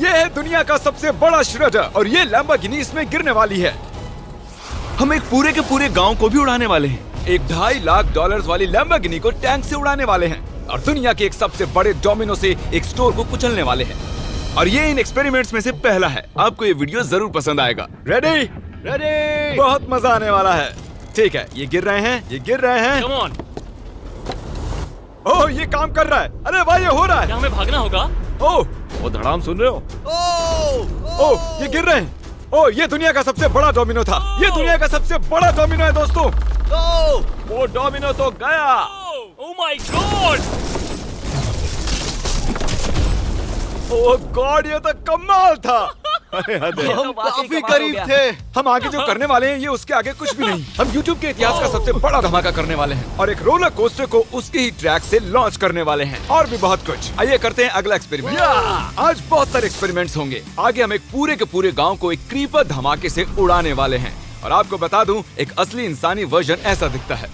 ये है दुनिया का सबसे बड़ा श्रेडर और ये लैम्बोर्गिनी इसमें गिरने वाली है। हम एक पूरे के पूरे गांव को भी उड़ाने वाले हैं। एक $2.5 लाख वाली लैम्बोर्गिनी को टैंक से उड़ाने वाले हैं और दुनिया के एक सबसे बड़े डोमिनो से एक स्टोर को कुचलने वाले हैं। और ये इन एक्सपेरिमेंट्स में से पहला है। आपको ये वीडियो जरूर पसंद आएगा। रेडी? रेडी। बहुत मजा आने वाला है। ठीक है, ये गिर रहे हैं, ये गिर रहे हैं। Come on. ओह, ये काम कर रहा है। अरे भाई, ये हो रहा है। क्या हमें भागना होगा? ओह, वो धड़ाम सुन रहे हो? ओह, ये गिर रहे हैं। ओह, ये दुनिया का सबसे बड़ा डोमिनो था। ये दुनिया का सबसे बड़ा डोमिनो है दोस्तों। वो डोमिनो तो गया। Oh my God! Oh God, ये तो कमाल था। हम काफी करीब थे। हम आगे जो करने वाले हैं ये उसके आगे कुछ भी नहीं। हम YouTube के इतिहास का सबसे बड़ा धमाका करने वाले हैं और एक रोलर कोस्टर को उसके ही ट्रैक से लॉन्च करने वाले हैं और भी बहुत कुछ। आइए करते हैं अगला एक्सपेरिमेंट। आज बहुत सारे एक्सपेरिमेंट्स होंगे। आगे हम एक पूरे के पूरे गांव को एक क्रीपर धमाके से उड़ाने वाले हैं और आपको बता दूं, एक असली इंसानी वर्जन ऐसा दिखता है।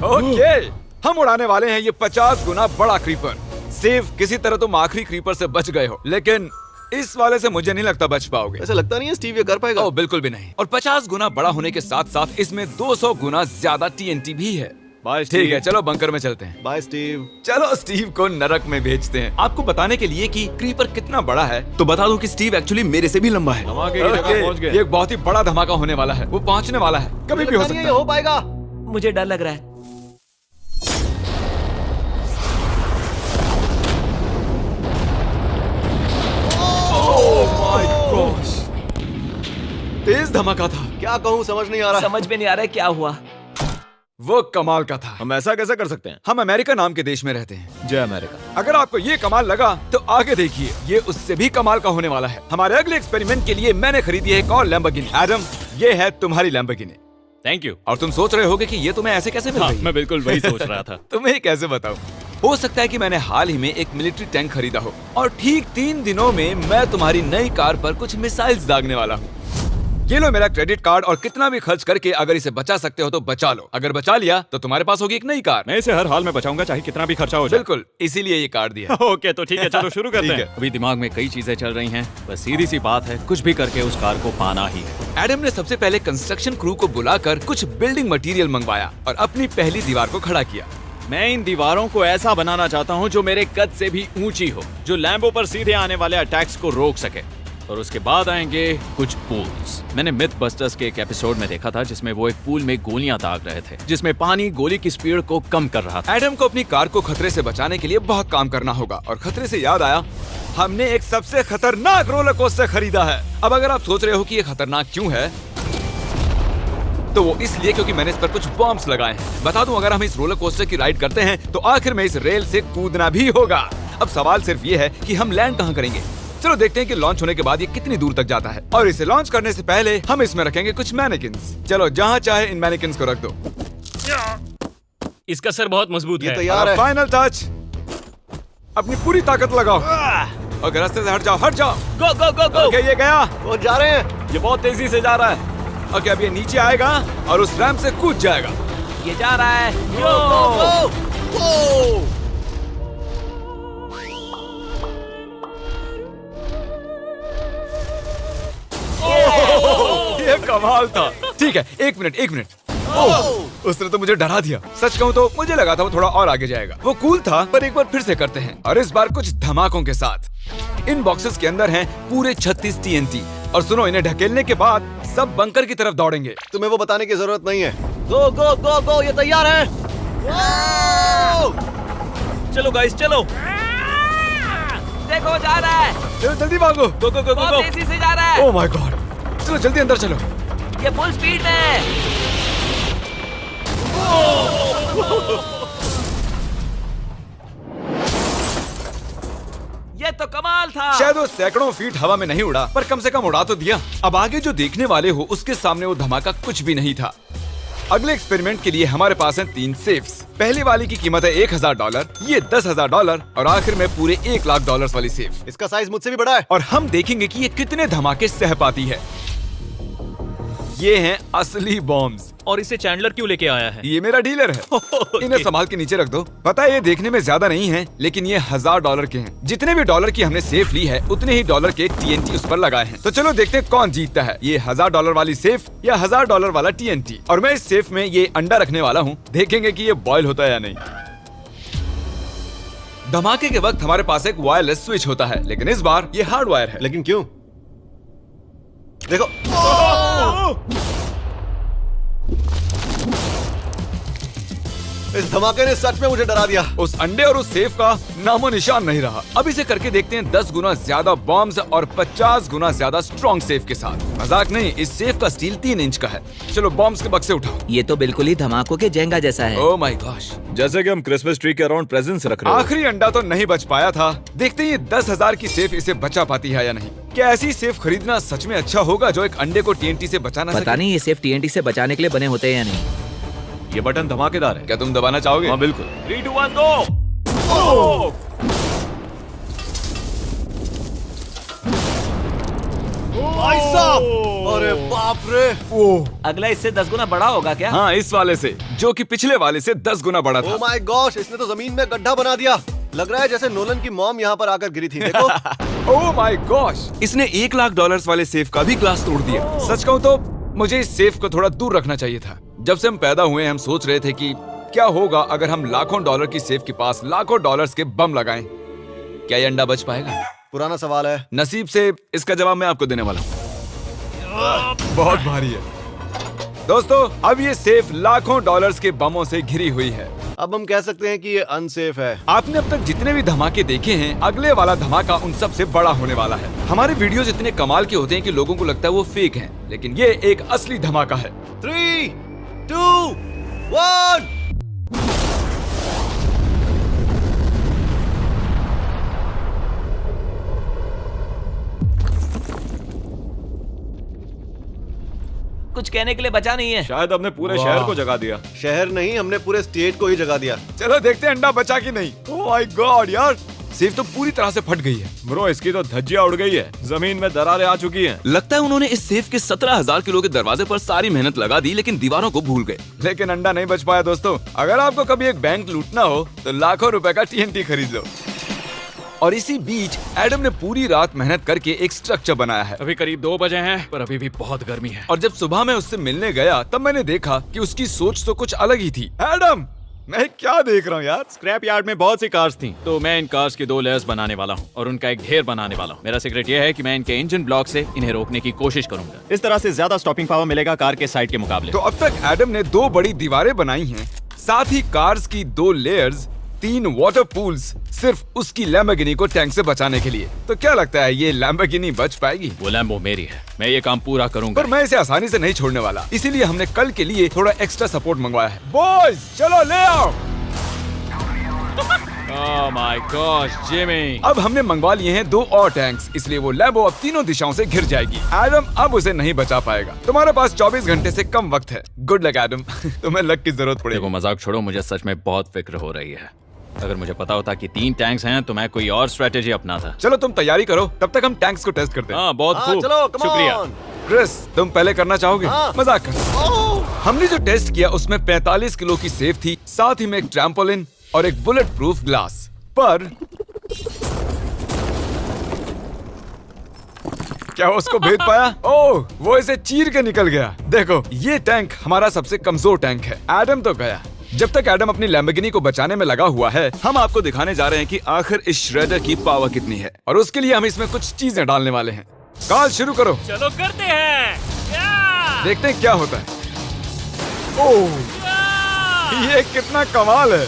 ओके, हम उड़ाने वाले हैं ये 50 गुना बड़ा क्रीपर। सेव, किसी तरह तुम आखिरी क्रीपर से बच गए हो, लेकिन इस वाले से मुझे नहीं लगता बच पाओगे। ऐसा लगता नहीं है स्टीव ये कर पाएगा। ओह बिल्कुल भी नहीं। और 50 गुना बड़ा होने के साथ साथ इसमें 200 गुना ज्यादा TNT भी है। बाय ठीक है, चलो बंकर में चलते हैं। Bye Steve. चलो स्टीव को नरक में भेजते हैं। आपको बताने के लिए कि क्रीपर कितना बड़ा है तो बता दूं कि स्टीव एक्चुअली मेरे से भी लंबा है। धमाके की जगह पहुंच गए। ये एक बहुत ही बड़ा धमाका होने वाला है। वो पहुंचने वाला है, कभी भी हो सकता है। हो पाएगा। मुझे डर लग रहा है। तेज धमाका था। क्या कहूँ समझ नहीं आ रहा। समझ में नहीं आ रहा है क्या हुआ। वो कमाल का था। हम ऐसा कैसे कर सकते हैं? हम अमेरिका नाम के देश में रहते हैं। जय अमेरिका। अगर आपको ये कमाल लगा तो आगे देखिए, ये उससे भी कमाल का होने वाला है। हमारे अगले एक्सपेरिमेंट के लिए मैंने खरीदी है एक और लैम्बोर्गिनी। एडम, ये है तुम्हारी लैम्बोर्गिनी। Thank you. और तुम सोच रहे होगे कि ये तुम्हें ऐसे कैसे मिल रही है? मैं बिल्कुल वही सोच रहा था। तुम्हें कैसे बताऊं? हो सकता है कि मैंने हाल ही में एक मिलिट्री टैंक खरीदा हो और ठीक 3 दिनों में मैं तुम्हारी नई कार पर कुछ मिसाइल्स दागने वाला हूँ। ये लो मेरा क्रेडिट कार्ड और कितना भी खर्च करके अगर इसे बचा सकते हो तो बचा लो। अगर बचा लिया तो तुम्हारे पास होगी एक नई कार। मैं इसे हर हाल में बचाऊंगा, चाहे कितना भी खर्चा हो जाए। बिल्कुल, इसीलिए ये कार्ड दिया। ओके, तो ठीक है, चलो शुरू करते ठीक हैं। है। अभी दिमाग में कई चीजें चल रही हैं, बस सीधी सी बात है, कुछ भी करके उस कार को पाना ही है। एडम ने सबसे पहले कंस्ट्रक्शन क्रू को बुलाकर कुछ बिल्डिंग मटेरियल मंगवाया और अपनी पहली दीवार को खड़ा किया। मैं इन दीवारों को ऐसा बनाना चाहता हूँ जो मेरे कद से भी ऊंची हो, जो लैम्बो पर सीधे आने वाले अटैक्स को रोक सके। और उसके बाद आएंगे कुछ पूल्स। मैंने मिथ बस्टर्स के एक एपिसोड में देखा था जिसमें वो एक पूल में गोलियां दाग रहे थे, जिसमें पानी गोली की स्पीड को कम कर रहा था। एडम को अपनी कार को खतरे से बचाने के लिए बहुत काम करना होगा और खतरे से याद आया, हमने एक सबसे खतरनाक रोलर कोस्टर खरीदा है। अब अगर आप सोच रहे हो कि ये खतरनाक क्यों है, तो वो इसलिए क्योंकि मैंने इस पर कुछ बॉम्ब्स लगाए हैं। बता दूं, अगर हम इस रोलर कोस्टर की राइड करते हैं तो आखिर में इस रेल से कूदना भी होगा। अब सवाल सिर्फ ये है कि हम लैंड कहाँ करेंगे। चलो देखते हैं कि लॉन्च होने के बाद ये कितनी दूर तक जाता है। और इसे लॉन्च करने से पहले हम इसमें रखेंगे कुछ मैनिकिन्स। चलो जहाँ चाहे इन मैनिकिन्स को रख दो। इसका सर बहुत मजबूत ये है। तैयार है। फाइनल टच, अपनी पूरी ताकत लगाओ और रास्ते से हट जाओ, हट जाओ। गो गो गो गो। ओके, ये गया। वो जा रहे हैं। ये बहुत तेजी से जा रहा है। ओके, अब ये नीचे आएगा और उस रैंप से कूद जाएगा। ये जा रहा है। ये कमाल था। ठीक है, एक मिनट। ओह, उसने तो मुझे डरा दिया। सच कहूँ तो मुझे लगा था वो थोड़ा और आगे जाएगा। वो कूल था, पर एक बार फिर से करते हैं और इस बार कुछ धमाकों के साथ। इन बॉक्सेस के अंदर हैं पूरे 36 TNT और सुनो, इन्हें ढकेलने के बाद सब बंकर की तरफ दौड़ेंगे। तुम्हें वो बताने की जरूरत नहीं है। गो गो गो गो, ये तैयार है। चलो गाइस, चलो। देखो जा रहा है। चलो जल्दी भागो। गो गो गो गो बहुत गो। तेजी से जा रहा है। ओह माय गॉड, चलो जल्दी अंदर चलो। ये फुल स्पीड में। ये तो कमाल था। शायद वो सैकड़ों फीट हवा में नहीं उड़ा, पर कम से कम उड़ा तो दिया। अब आगे जो देखने वाले हो उसके सामने वो धमाका कुछ भी नहीं था। अगले एक्सपेरिमेंट के लिए हमारे पास हैं 3 सेफ्स। पहली वाली की कीमत है $1000, ये $10,000 और आखिर में पूरे $1 लाख वाली सेफ। इसका साइज मुझसे भी बड़ा है। और हम देखेंगे कि ये कितने धमाके सह पाती है। ये हैं असली बॉम्ब्स। और इसे चैंडलर क्यों लेके आया है? ये मेरा डीलर है। इन्हें संभाल के नीचे रख दो। पता है ये देखने में ज्यादा नहीं है, लेकिन ये $1000 के हैं। जितने भी डॉलर की हमने सेफ ली है, उतने ही डॉलर के TNT उस पर लगाए हैं। तो चलो देखते हैं कौन जीतता है, ये $1000 वाली सेफ या $1000 वाला TNT। और मैं इस सेफ में ये अंडा रखने वाला हूँ, देखेंगे कि ये बॉयल होता है या नहीं। धमाके के वक्त हमारे पास एक वायरलेस स्विच होता है, लेकिन इस बार ये हार्ड वायर है। लेकिन क्यों? देखो, इस धमाके ने सच में मुझे डरा दिया। उस अंडे और उस सेफ का नामो निशान नहीं रहा। अब इसे करके देखते हैं 10 गुना ज्यादा बॉम्ब्स और 50 गुना ज्यादा स्ट्रॉन्ग सेफ के साथ। मजाक नहीं, इस सेफ का स्टील 3 इंच का है। चलो बॉम्ब्स के बक्से उठाओ। ये तो बिल्कुल ही धमाकों के जेंगा जैसा है। ओह माय गॉश, जैसे कि हम क्रिसमस ट्री के अराउंड प्रेजेंट्स रख रहे हैं। आखिरी अंडा तो नहीं बच पाया था। देखते हैं ये 10,000 की सेफ इसे बचा पाती है या नहीं। क्या ऐसी सेफ खरीदना सच में अच्छा होगा जो एक अंडे को TNT से बचा ना पता सके? नहीं ये सेफ TNT से बचाने के लिए बने होते हैं या नहीं। ये बटन धमाकेदार है। क्या तुम दबाना चाहोगे? हाँ बिल्कुल। 3, 2, 1 गो। भाई साहब, अरे बाप रे। अगला इससे 10 गुना बड़ा होगा क्या? हाँ, इस वाले से, जो कि पिछले वाले से 10 गुना बड़ा ओ था। माय गॉश, इसने तो जमीन में गड्ढा बना दिया। लग रहा है जैसे नोलन की मॉम यहाँ पर आकर गिरी थी। देखो। ओह माय गॉश, इसने $1,00,000 वाले सेफ का भी ग्लास तोड़ दिया। सच कहूँ तो मुझे इस सेफ को थोड़ा दूर रखना चाहिए था। जब से हम पैदा हुए हम सोच रहे थे कि क्या होगा अगर हम लाखों डॉलर की सेफ के पास लाखों डॉलर्स के बम लगाएं। क्या ये अंडा बच पाएगा? पुराना सवाल है। नसीब से इसका जवाब मैं आपको देने वाला हूँ। बहुत भारी है दोस्तों। अब ये सेफ लाखों डॉलर्स के बमों से घिरी हुई है। अब हम कह सकते हैं कि ये अनसेफ है। आपने अब तक जितने भी धमाके देखे हैं, अगले वाला धमाका उन सब से बड़ा होने वाला है। हमारे वीडियोस इतने कमाल के होते हैं कि लोगों को लगता है वो फेक हैं, लेकिन ये एक असली धमाका है। 3, 2, 1। कुछ कहने के लिए बचा नहीं है। शायद हमने पूरे शहर को जगा दिया। शहर नहीं, हमने पूरे स्टेट को ही जगा दिया। चलो देखते हैं अंडा बचा कि नहीं। ओह माय गॉड यार, सेफ तो पूरी तरह से फट गई है। ब्रो, इसकी तो धज्जियां उड़ गई है। जमीन में दरारें आ चुकी हैं। लगता है उन्होंने इस सेफ के 17,000 किलो के दरवाजे पर सारी मेहनत लगा दी, लेकिन दीवारों को भूल गए। लेकिन अंडा नहीं बच पाया दोस्तों। अगर आपको कभी एक बैंक लूटना हो तो लाखों रुपए का TNT खरीद लो। और इसी बीच एडम ने पूरी रात मेहनत करके एक स्ट्रक्चर बनाया है। अभी करीब 2 बजे हैं, पर अभी भी बहुत गर्मी है। और जब सुबह मैं उससे मिलने गया तब मैंने देखा कि उसकी सोच तो कुछ अलग ही थी। एडम, मैं क्या देख रहा हूँ यार? स्क्रैप यार्ड में बहुत सी कार्स थी, तो मैं इन कार्स की 2 लेयर्स बनाने वाला हूँ और उनका एक ढेर बनाने वाला हूँ। मेरा सीक्रेट ये है कि मैं इनके इंजन ब्लॉक से इन्हें रोकने की कोशिश करूंगा। इस तरह से ज्यादा स्टॉपिंग पावर मिलेगा कार के साइड के मुकाबले। तो अब तक एडम ने 2 बड़ी दीवारें बनाई हैं, साथ ही कार्स की 2 लेयर्स, 3 वाटर पूल्स, सिर्फ उसकी लैम्बोर्गिनी को टैंक से बचाने के लिए। तो क्या लगता है ये लैम्बोर्गिनी बच पाएगी? वो लैम्बो मेरी है, मैं ये काम पूरा करूंगा। पर मैं इसे आसानी से नहीं छोड़ने वाला, इसीलिए हमने कल के लिए थोड़ा एक्स्ट्रा सपोर्ट मंगवाया है। बॉयज चलो ले आओ। Oh my gosh Jimmy. अब हमने मंगवा लिए हैं 2 और टैंक्स, इसलिए वो लैम्बो अब तीनों दिशाओं से घिर जाएगी। एडम अब उसे नहीं बचा पाएगा। तुम्हारे पास 24 घंटे से कम वक्त है। Good luck Adam. तुम्हें लक की जरूरत पड़ेगी। देखो मजाक छोड़ो, मुझे सच में बहुत फिक्र हो रही है। अगर मुझे पता होता कि 3 टैंक्स हैं तो मैं कोई और स्ट्रेटेजी अपनाता। चलो तुम तैयारी करो, तब तक हम टैंक्स को टेस्ट करते हैं। हाँ बहुत हाँ, खूब, चलो, come शुक्रिया। on। क्रिस, तुम पहले करना चाहोगे? हाँ। मजाक कर। हमने जो टेस्ट किया उसमें 45 किलो की सेफ थी, साथ ही में एक ट्रैम्पोलिन और एक बुलेट प्रूफ ग्लास। पर क्या उसको भेद पाया? ओह, वो इसे चीर के निकल गया। देखो, ये टैंक हमारा सबसे कमजोर टैंक है। एडम तो गया। जब तक एडम अपनी लैम्बोर्गिनी को बचाने में लगा हुआ है, हम आपको दिखाने जा रहे हैं कि आखिर इस श्रेडर की पावर कितनी है, और उसके लिए हम इसमें कुछ चीजें डालने वाले हैं। कार्ल शुरू करो। चलो करते हैं। या! देखते हैं क्या होता है। ओह, या! ये कितना कमाल है।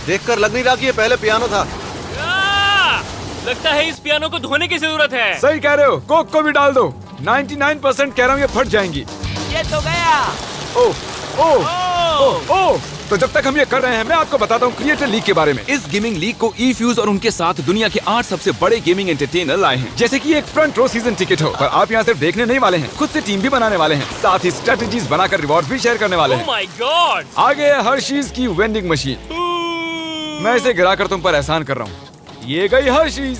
देखकर लग नहीं रहा कि ये पहले पियानो था। या! लगता है इस पियानो को धोने की जरूरत है। सही कह रहे हो, कोक को भी डाल दो। 99% कह रहा हूँ ये फट जाएंगी। ये तो गया। ओह ओह ओह ओह। तो जब तक हम ये कर रहे हैं, मैं आपको बताता हूँ क्रिएटर लीग के बारे में। इस गेमिंग लीग को E-Fuse और उनके साथ दुनिया के 8 सबसे बड़े गेमिंग एंटरटेनर लाए हैं। जैसे कि एक फ्रंट रो सीजन टिकट हो, पर आप यहाँ सिर्फ देखने नहीं वाले हैं, खुद से टीम भी बनाने वाले हैं, साथ ही स्ट्रेटेजीज बनाकर रिवॉर्ड भी शेयर करने वाले ओह हैं। My God. आगे है हर्शीज की वेंडिंग मशीन। मैं इसे गिराकर तुम पर एहसान कर रहा हूँ। ये गई हर्शीज।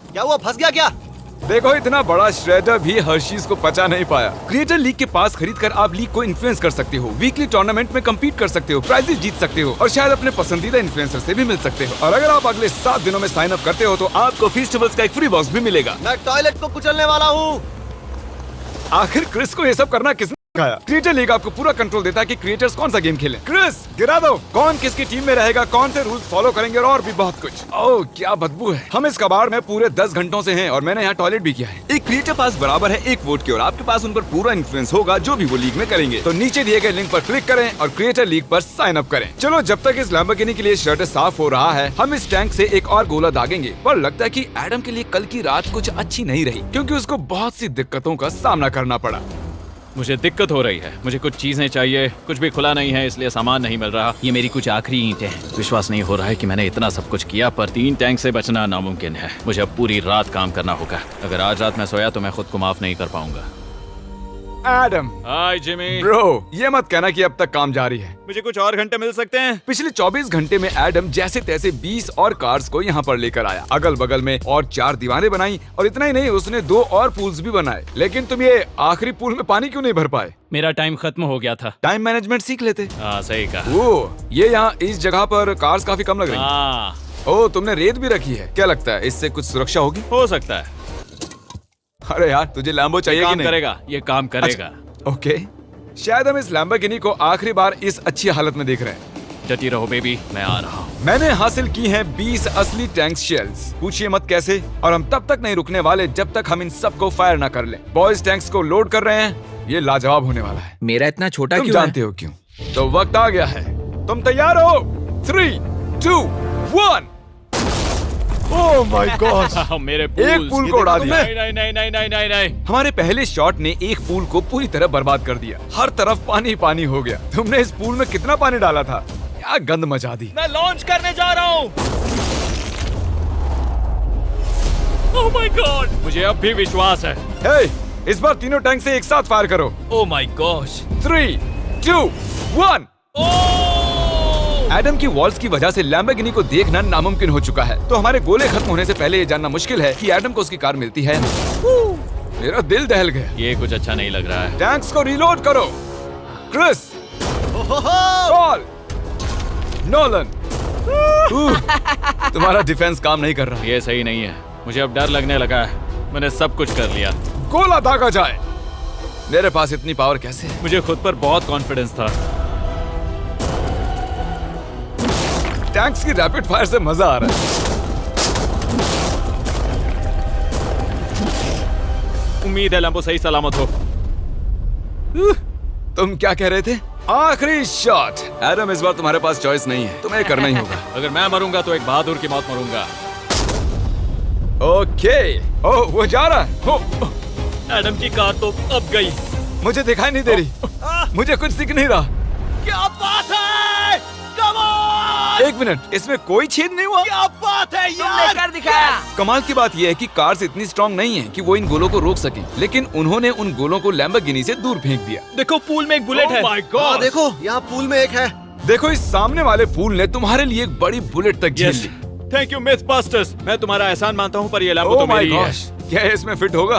क्या हुआ, फंस गया क्या? देखो इतना बड़ा श्रेडर भी हर्शीज को पचा नहीं पाया। क्रिएटर लीग के पास खरीद कर आप लीग को इन्फ्लुएंस कर सकते हो, वीकली टूर्नामेंट में कम्पीट कर सकते हो, प्राइजेस जीत सकते हो और शायद अपने पसंदीदा इन्फ्लुएंसर से भी मिल सकते हो। और अगर आप अगले 7 दिनों में साइन अप करते हो तो आपको फेस्टिवल्स का एक फ्री बॉक्स भी मिलेगा। मैं टॉयलेट को कुचलने वाला हूँ। आखिर क्रिस को ये सब करना किसने सिखाया? क्रिएटर लीग आपको पूरा कंट्रोल देता है कि क्रिएटर्स कौन सा गेम खेलें। क्रिस गिरा दो, कौन किसकी टीम में रहेगा, कौन से रूल्स फॉलो करेंगे और भी बहुत कुछ। ओह क्या बदबू है। हम इस कबाड़ में पूरे 10 घंटों से हैं और मैंने यहाँ टॉयलेट भी किया है। एक क्रिएटर पास बराबर है एक वोट के और आपके पास उन पर पूरा इन्फ्लुएंस होगा जो भी वो लीग में करेंगे। तो नीचे दिए गए लिंक पर क्लिक करें और क्रिएटर लीग पर साइन अप करें। चलो जब तक इस लैम्बोर्गिनी के लिए शर्ट साफ हो रहा है हम इस टैंक से एक और गोला दागेंगे। पर लगता है कि एडम के लिए कल की रात कुछ अच्छी नहीं रही क्योंकि उसको बहुत सी दिक्कतों का सामना करना पड़ा। मुझे दिक्कत हो रही है, मुझे कुछ चीजें चाहिए, कुछ भी खुला नहीं है इसलिए सामान नहीं मिल रहा। ये मेरी कुछ आखिरी ईंटें हैं। विश्वास नहीं हो रहा है कि मैंने इतना सब कुछ किया पर 3 टैंक से बचना नामुमकिन है। मुझे अब पूरी रात काम करना होगा। अगर आज रात मैं सोया तो मैं खुद को माफ नहीं कर पाऊंगा। एडम हाय जिमी। ब्रो ये मत कहना कि अब तक काम जारी है। मुझे कुछ और घंटे मिल सकते हैं? पिछले 24 घंटे में एडम जैसे तैसे 20 और कार्स को यहाँ पर लेकर आया। अगल बगल में और 4 दीवारें बनाई और इतना ही नहीं उसने 2 और पूल्स भी बनाए। लेकिन तुम ये आखिरी पूल में पानी क्यों नहीं भर पाए? मेरा टाइम खत्म हो गया था। टाइम मैनेजमेंट सीख लेते। हाँ सही कहा। वो ये यहाँ इस जगह पर कार्स काफी कम लग रही हैं। हाँ ओह तुमने रेत भी रखी है, क्या लगता है इससे कुछ सुरक्षा होगी? हो सकता है। अरे यार तुझे लैम्बो चाहिए कि काम नहीं? करेगा, ये काम करेगा। ओके शायद हम इस लैम्बोर्गिनी को आखिरी बार इस अच्छी हालत में देख रहे हैं। डटी रहो बेबी, मैं आ रहा हूँ। मैंने हासिल की हैं 20 असली टैंक शेल्स। पूछिए मत कैसे। और हम तब तक नहीं रुकने वाले जब तक हम इन सबको फायर ना कर लें। बॉयज टैंक्स को लोड कर रहे हैं, ये लाजवाब होने वाला है। मेरा इतना छोटा तुम क्यों जानते हो क्यों? तो वक्त आ गया है, तुम तैयार हो? 3, 2, 1। ओह माय गॉड मेरे एक पूल को उड़ा दिया। नहीं नहीं नहीं नहीं नहीं नहीं नहीं। हमारे पहले शॉट ने एक पूल को पूरी तरह बर्बाद कर दिया। हर तरफ पानी पानी हो गया। तुमने इस पूल में कितना पानी डाला था? क्या गंद मचा दी। मैं लॉन्च करने जा रहा हूँ। Oh my God. मुझे अब भी विश्वास है। हे, इस बार तीनों टैंक से एक साथ फायर करो। Oh my gosh. 3, 2, 1। एडम की वॉल्स की वजह से लैम्बोर्गिनी को देखना नामुमकिन हो चुका है। तो हमारे गोले खत्म होने से पहले ये जानना मुश्किल है कि एडम को उसकी कार मिलती है। मेरा दिल दहल गया। ये कुछ अच्छा नहीं लग रहा है। टैंक्स को रीलोड करो। Chris, Paul, Nolan. तुम्हारा डिफेंस काम नहीं कर रहा। ये सही नहीं है। मुझे अब डर लगने लगा है। मैंने सब कुछ कर लिया। गोला दागा जाए। मेरे पास इतनी पावर कैसे है? मुझे खुद पर बहुत कॉन्फिडेंस था। टैंक्स की रैपिड फायर से मजा आ रहा है। उम्मीद है लैम्बो सही सलामत हो। तुम क्या कह रहे थे? आखिरी शॉट। एडम इस बार तुम्हारे पास चॉइस नहीं है, तुम्हें करना ही होगा। अगर मैं मरूंगा तो एक बहादुर की मौत मरूंगा। ओके। ओह वो जा रहा है। ओह, एडम की कार तो अब गई। मुझे दिखाई नहीं दे रही। मुझे कुछ दिख नहीं रहा। क्या बात है? Come on! 1 मिनट, इसमें कोई छेद नहीं हुआ। क्या बात है तुमने यार? कर दिखाया। कमाल की बात यह है कि कार्स इतनी स्ट्रांग नहीं है कि वो इन गोलों को रोक सके, लेकिन उन्होंने उन गोलों को लैम्बोर्गिनी से दूर फेंक दिया। देखो पूल में एक बुलेट है। माय हाँ गॉड। देखो यहाँ पूल में एक है। देखो इस सामने वाले पूल ने तुम्हारे लिए एक बड़ी बुलेट तक झेल ली। Thank you myth busters. मैं तुम्हारा एहसान मानता हूँ पर ये लैम्बो ओह तो माय मेरी है। गॉश, क्या ये इसमें फिट होगा?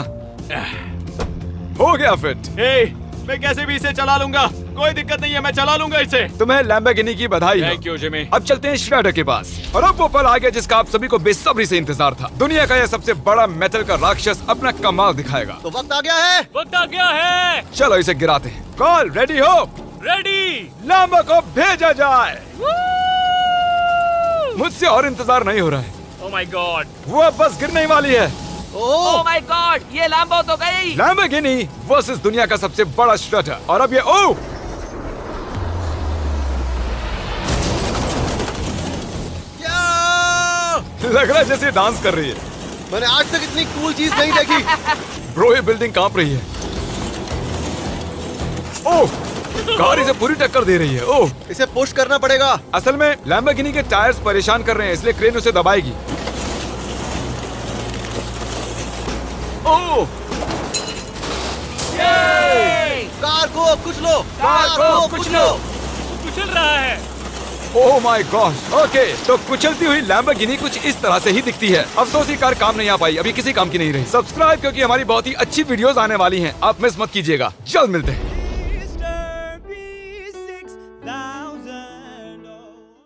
हो गया फिट। हे, मैं कैसे भी इसे चला लूंगा। कोई दिक्कत नहीं है, मैं चला लूंगा इसे। तुम्हें लैम्बोर्गिनी की बधाई हो। Thank you Jimmy. अब चलते हैं श्रेडर के पास। और अब वो पल आ गया जिसका आप सभी को बेसब्री से इंतजार था। दुनिया का यह सबसे बड़ा मेटल का राक्षस अपना कमाल दिखाएगा। तो वक्त आ गया है। वक्त आ गया है। चलो इसे गिराते हैं। कॉल रेडी हो? रेडी। लैम्बो को भेजा जाए। मुझसे और इंतजार नहीं हो रहा है। Oh my God. वो अब बस गिरने ही वाली है। ओह माय गॉड, ये लैम्बो तो गई। लैम्बोर्गिनी वर्सेस दुनिया का सबसे बड़ा श्रेडर। और अब ये ओह लग रहा है जैसे डांस कर रही है। मैंने आज तक इतनी कूल चीज नहीं देखी। ब्रो ये बिल्डिंग कांप रही है। ओह कार इसे पूरी टक्कर दे रही है। ओह इसे पुश करना पड़ेगा। असल में लैम्बोर्गिनी के टायर्स परेशान कर रहे हैं इसलिए क्रेन उसे दबाएगी। ओह कार को कुचलो। कार को कुचलो। कुचल रहा है। Oh my God. ओके, तो कुचलती हुई लैम्बोर्गिनी कुछ इस तरह से ही दिखती है। अफसोस ये कार काम नहीं आ पाई, अभी किसी काम की नहीं रही। सब्सक्राइब क्योंकि हमारी बहुत ही अच्छी वीडियोस आने वाली हैं, आप मिस मत कीजिएगा। जल्द मिलते हैं।